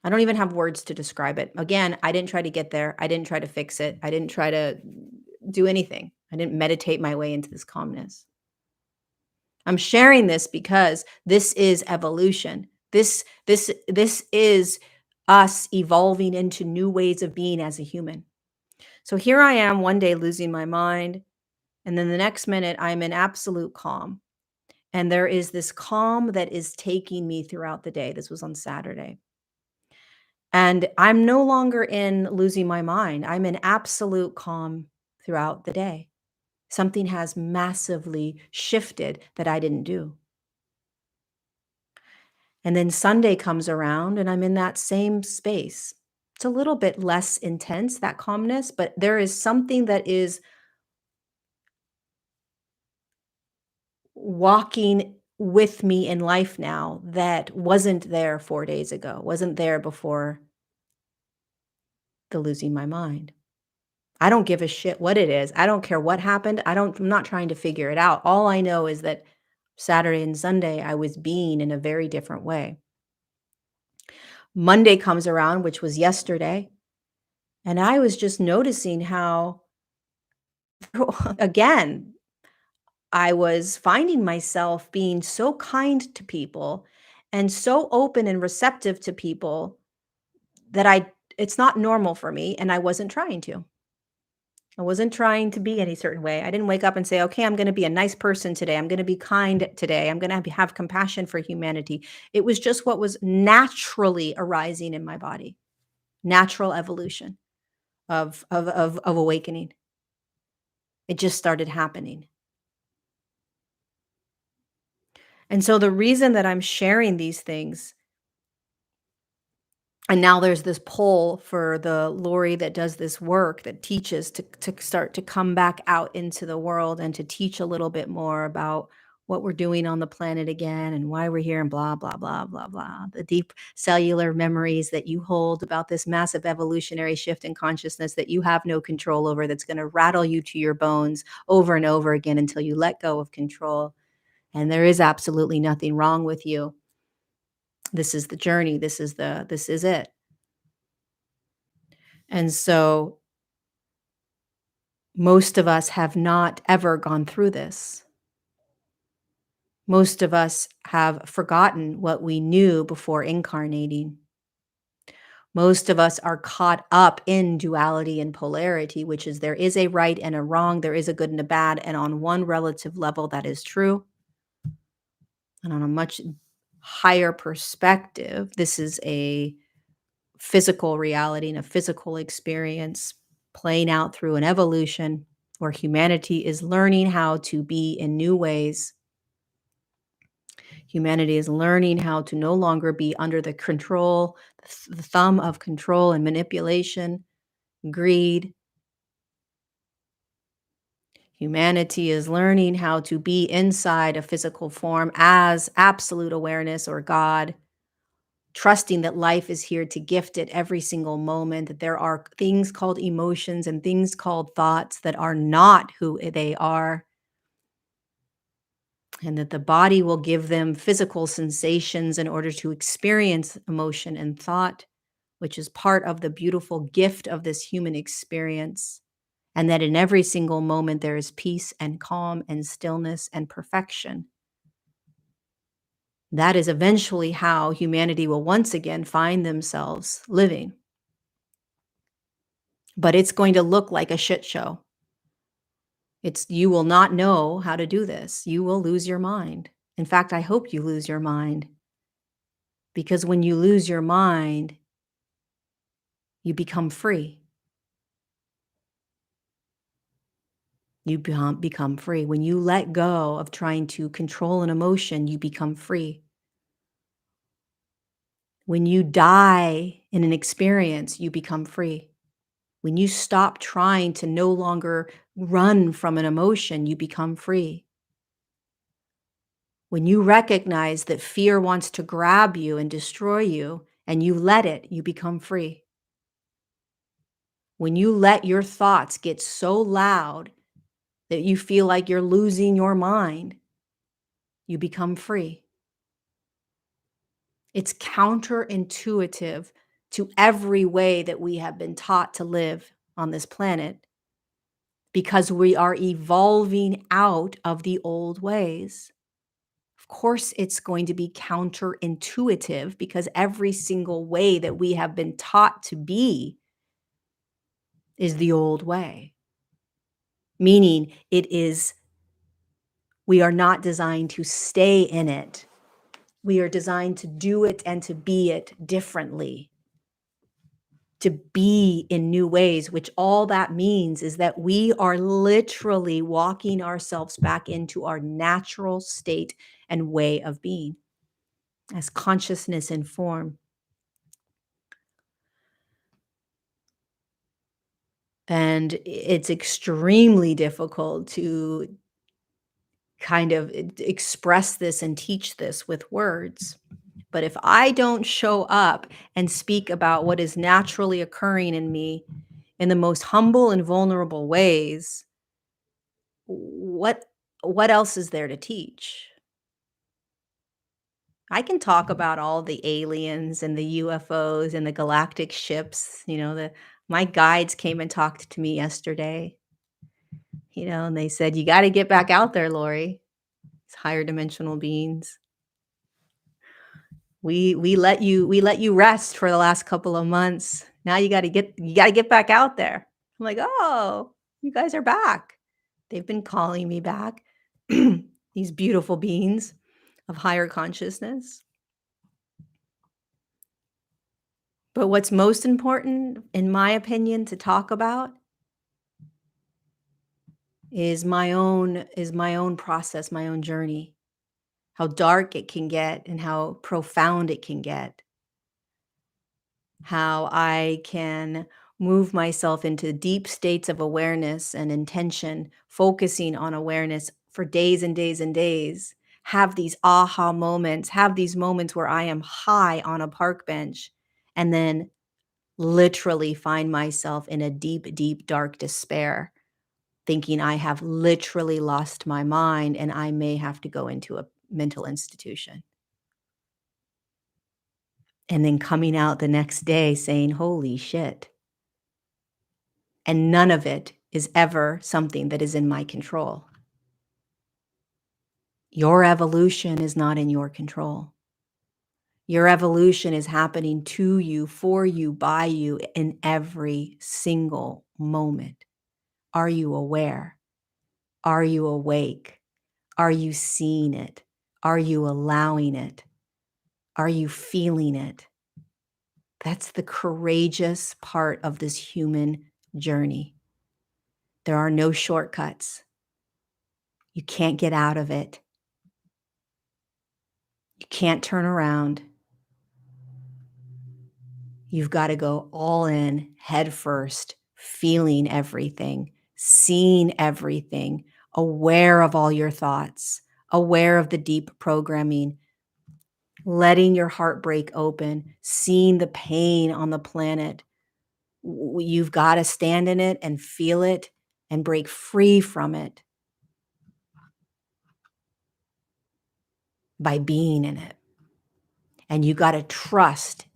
I don't even have words to describe it. Again, I didn't try to get there. I didn't try to fix it. I didn't try to do anything. I didn't meditate my way into this calmness. I'm sharing this because this is evolution. This is us evolving into new ways of being as a human. So here I am one day losing my mind, and then the next minute I'm in absolute calm. And there is this calm that is taking me throughout the day. This was on Saturday. And I'm no longer in losing my mind. I'm in absolute calm throughout the day. Something has massively shifted that I didn't do. And then Sunday comes around and I'm in that same space. It's a little bit less intense, that calmness, but there is something that is walking with me in life now that wasn't there 4 days ago, wasn't there before the losing my mind. I don't give a shit what it is. I don't care what happened. I'm not trying to figure it out. All I know is that Saturday and Sunday I was being in a very different way. Monday comes around, which was yesterday, and I was just noticing how again, I was finding myself being so kind to people and so open and receptive to people that it's not normal for me, and I wasn't trying to. I wasn't trying to be any certain way. I didn't wake up and say, "Okay, I'm gonna be a nice person today. I'm gonna be kind today. I'm gonna have compassion for humanity." It was just what was naturally arising in my body. Natural evolution of awakening. It just started happening. And so the reason that I'm sharing these things, and now there's this pull for the Lori that does this work that teaches to start to come back out into the world and to teach a little bit more about what we're doing on the planet again and why we're here and blah blah blah blah blah. The deep cellular memories that you hold about this massive evolutionary shift in consciousness that you have no control over, that's going to rattle you to your bones over and over again until you let go of control. And there is absolutely nothing wrong with you. This is the journey. This is it. And so most of us have not ever gone through this. Most of us have forgotten what we knew before incarnating. Most of us are caught up in duality and polarity, which is there is a right and a wrong, there is a good and a bad, and on one relative level that is true. And on a much higher perspective, this is a physical reality and a physical experience playing out through an evolution where humanity is learning how to be in new ways. Humanity is learning how to no longer be under the control, the thumb of control and manipulation, greed. Humanity is learning how to be inside a physical form as absolute awareness or God, trusting that life is here to gift it every single moment, that there are things called emotions and things called thoughts that are not who they are, and that the body will give them physical sensations in order to experience emotion and thought, which is part of the beautiful gift of this human experience. And that in every single moment there is peace and calm and stillness and perfection. That is eventually how humanity will once again find themselves living. But it's going to look like a shit show. You will not know how to do this. You will lose your mind. In fact, I hope you lose your mind. Because when you lose your mind, you become free. You become free. When you let go of trying to control an emotion, you become free. When you die in an experience, you become free. When you stop trying to no longer run from an emotion, you become free. When you recognize that fear wants to grab you and destroy you, and you let it, you become free. When you let your thoughts get so loud that you feel like you're losing your mind, you become free. It's counterintuitive to every way that we have been taught to live on this planet because we are evolving out of the old ways. Of course, it's going to be counterintuitive because every single way that we have been taught to be is the old way, meaning we are not designed to stay in it. We are designed to do it and to be it differently, to be in new ways, which all that means is that we are literally walking ourselves back into our natural state and way of being as consciousness and form. And it's extremely difficult to kind of express this and teach this with words. But if I don't show up and speak about what is naturally occurring in me in the most humble and vulnerable ways, what what else is there to teach? I can talk about all the aliens and the UFOs and the galactic ships, my guides came and talked to me yesterday, and they said, "You got to get back out there, Lori." It's higher dimensional beings. We let you rest for the last couple of months. Now you gotta get back out there. I'm like, "Oh, you guys are back." They've been calling me back. These beautiful beings of higher consciousness. But what's most important, in my opinion, to talk about is my own process, my own journey, how dark it can get and how profound it can get. How I can move myself into deep states of awareness and intention, focusing on awareness for days and days and days, have these aha moments, have these moments where I am high on a park bench, and then literally find myself in a deep, deep, dark despair, thinking I have literally lost my mind and I may have to go into a mental institution. And then coming out the next day saying, "Holy shit." And none of it is ever something that is in my control. Your evolution is not in your control. Your evolution is happening to you, for you, by you in every single moment. Are you aware? Are you awake? Are you seeing it? Are you allowing it? Are you feeling it? That's the courageous part of this human journey. There are no shortcuts. You can't get out of it. You can't turn around. You've got to go all in, head first, feeling everything, seeing everything, aware of all your thoughts, aware of the deep programming, letting your heart break open, seeing the pain on the planet. You've got to stand in it and feel it and break free from it by being in it. And you got to trust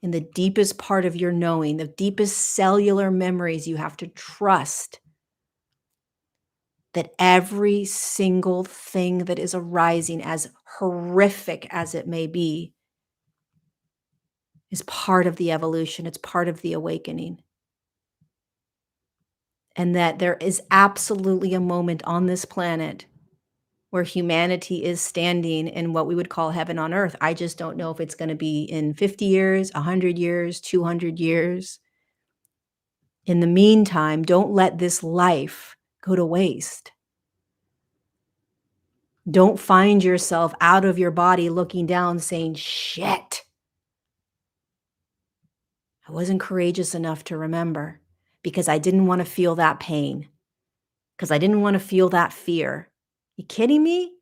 in the deepest part of your knowing, the deepest cellular memories. You have to trust that every single thing that is arising, as horrific as it may be, is part of the evolution. It's part of the awakening. And that there is absolutely a moment on this planet where humanity is standing in what we would call heaven on earth. I just don't know if it's going to be in 50 years, 100 years, 200 years. In the meantime, don't let this life go to waste. Don't find yourself out of your body looking down saying, "Shit, I wasn't courageous enough to remember." because I didn't want to feel that pain, because I didn't want to feel that fear. You kidding me?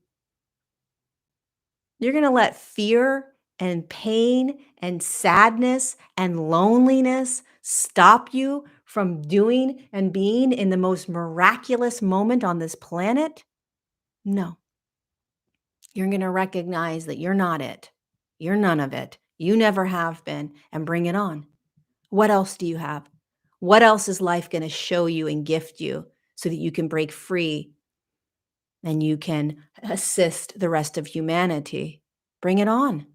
You're going to let fear and pain and sadness and loneliness stop you from doing and being in the most miraculous moment on this planet? No. You're going to recognize that you're not it. You're none of it. You never have been, and bring it on. What else do you have? What else is life going to show you and gift you so that you can break free and you can assist the rest of humanity? Bring it on.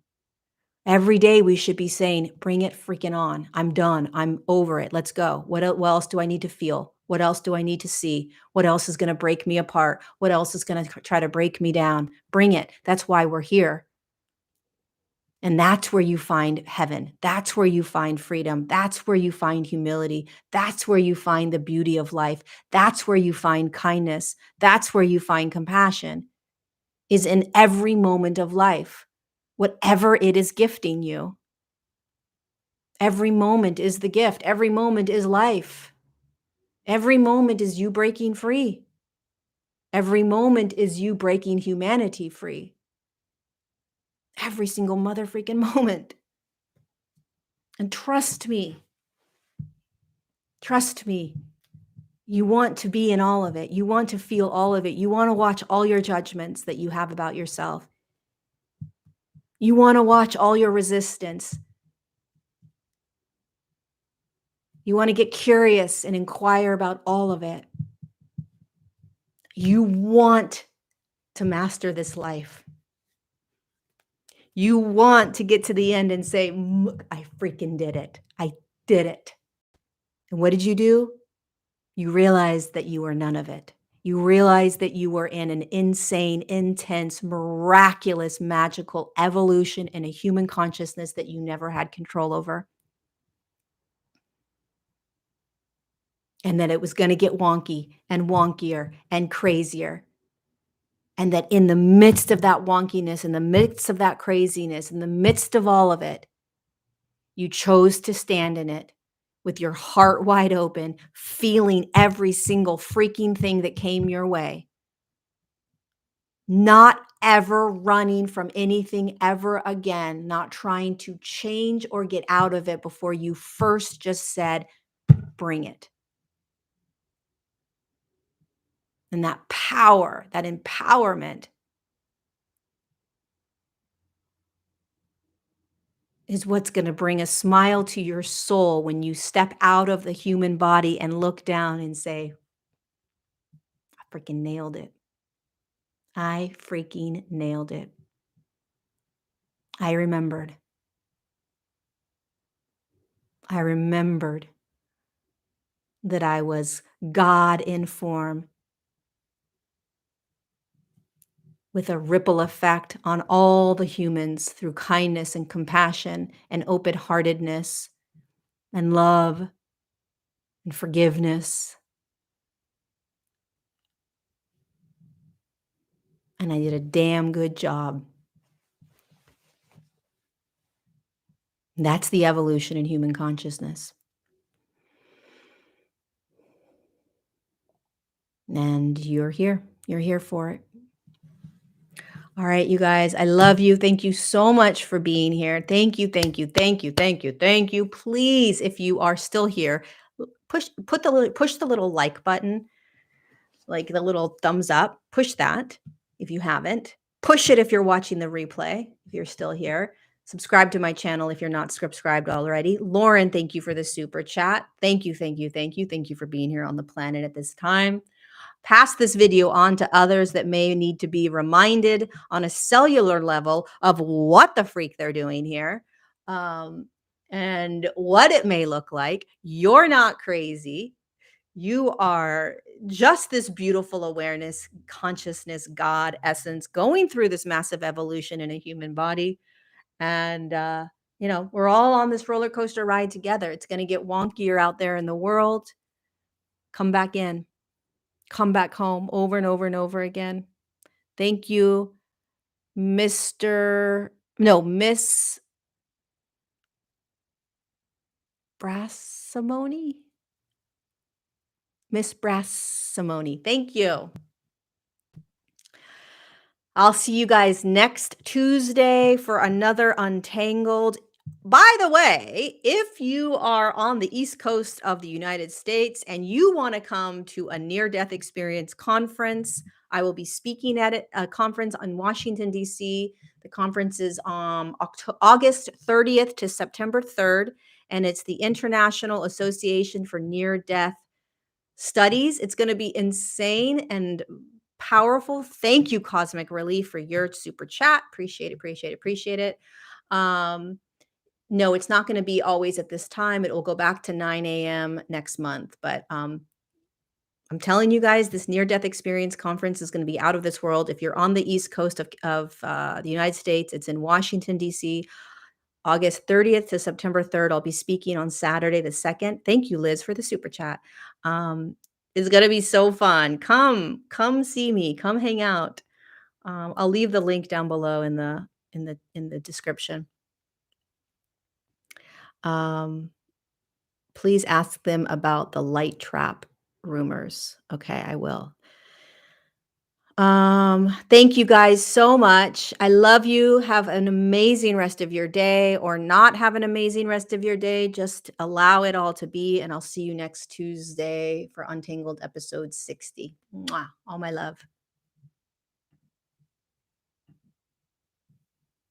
Every day we should be saying, bring it freaking on. I'm done. I'm over it. Let's go. What else do I need to feel? What else do I need to see? What else is going to break me apart? What else is going to try to break me down? Bring it. That's why we're here. And that's where you find heaven. That's where you find freedom. That's where you find humility. That's where you find the beauty of life. That's where you find kindness. That's where you find compassion, is in every moment of life, whatever it is gifting you. Every moment is the gift. Every moment is life. Every moment is you breaking free. Every moment is you breaking humanity free. Every single mother freaking moment. And trust me, you want to be in all of it. You want to feel all of it. You want to watch all your judgments that you have about yourself. You want to watch all your resistance. You want to get curious and inquire about all of it. You want to master this life. You want to get to the end and say, I freaking did it. I did it. And what did you do? You realized that you were none of it. You realized that you were in an insane, intense, miraculous, magical evolution in a human consciousness that you never had control over. And that it was going to get wonky and wonkier and crazier. And that in the midst of that wonkiness, in the midst of that craziness, in the midst of all of it, you chose to stand in it with your heart wide open, feeling every single freaking thing that came your way. Not ever running from anything ever again, not trying to change or get out of it before you first just said, bring it. And that power, that empowerment is what's going to bring a smile to your soul when you step out of the human body and look down and say, I freaking nailed it. I freaking nailed it. I remembered. I remembered that I was God in form, with a ripple effect on all the humans through kindness and compassion and open-heartedness and love and forgiveness. And I did a damn good job. That's the evolution in human consciousness. And you're here. You're here for it. All right, you guys, I love you. Thank you so much for being here. Thank you, thank you, thank you, thank you, thank you. Please, if you are still here, push the little like button, like the little thumbs up. Push that if you haven't. Push it if you're watching the replay, if you're still here. Subscribe to my channel if you're not subscribed already. Lauren, thank you for the super chat. Thank you, thank you, thank you. Thank you for being here on the planet at this time. Pass this video on to others that may need to be reminded on a cellular level of what the freak they're doing here, and what it may look like. You're not crazy. You are just this beautiful awareness, consciousness, God, essence, going through this massive evolution in a human body. And, we're all on this roller coaster ride together. It's going to get wonkier out there in the world. Come back in. Come back home over and over and over again. Thank you, Miss Brassimony. Miss Brass Simone. Thank you. I'll see you guys next Tuesday for another Untangled. By the way, if you are on the East Coast of the United States and you want to come to a near-death experience conference, I will be speaking at a conference in Washington, D.C. The conference is August 30th to September 3rd, and it's the International Association for Near-Death Studies. It's going to be insane and powerful. Thank you, Cosmic Relief, for your super chat. Appreciate it, appreciate it, appreciate it. No, it's not going to be always at this time. It will go back to 9 a.m. next month. But I'm telling you guys, this near-death experience conference is going to be out of this world. If you're on the East Coast of the United States, it's in Washington, D.C., August 30th to September 3rd. I'll be speaking on Saturday the 2nd. Thank you, Liz, for the super chat. It's going to be so fun. Come see me. Come hang out. I'll leave the link down below in the description. Please ask them about the light trap rumors. Okay, I will. Thank you guys so much. I love you. Have an amazing rest of your day, or not have an amazing rest of your day. Just allow it all to be, and I'll see you next Tuesday for Untangled episode 60. Mwah. All my love.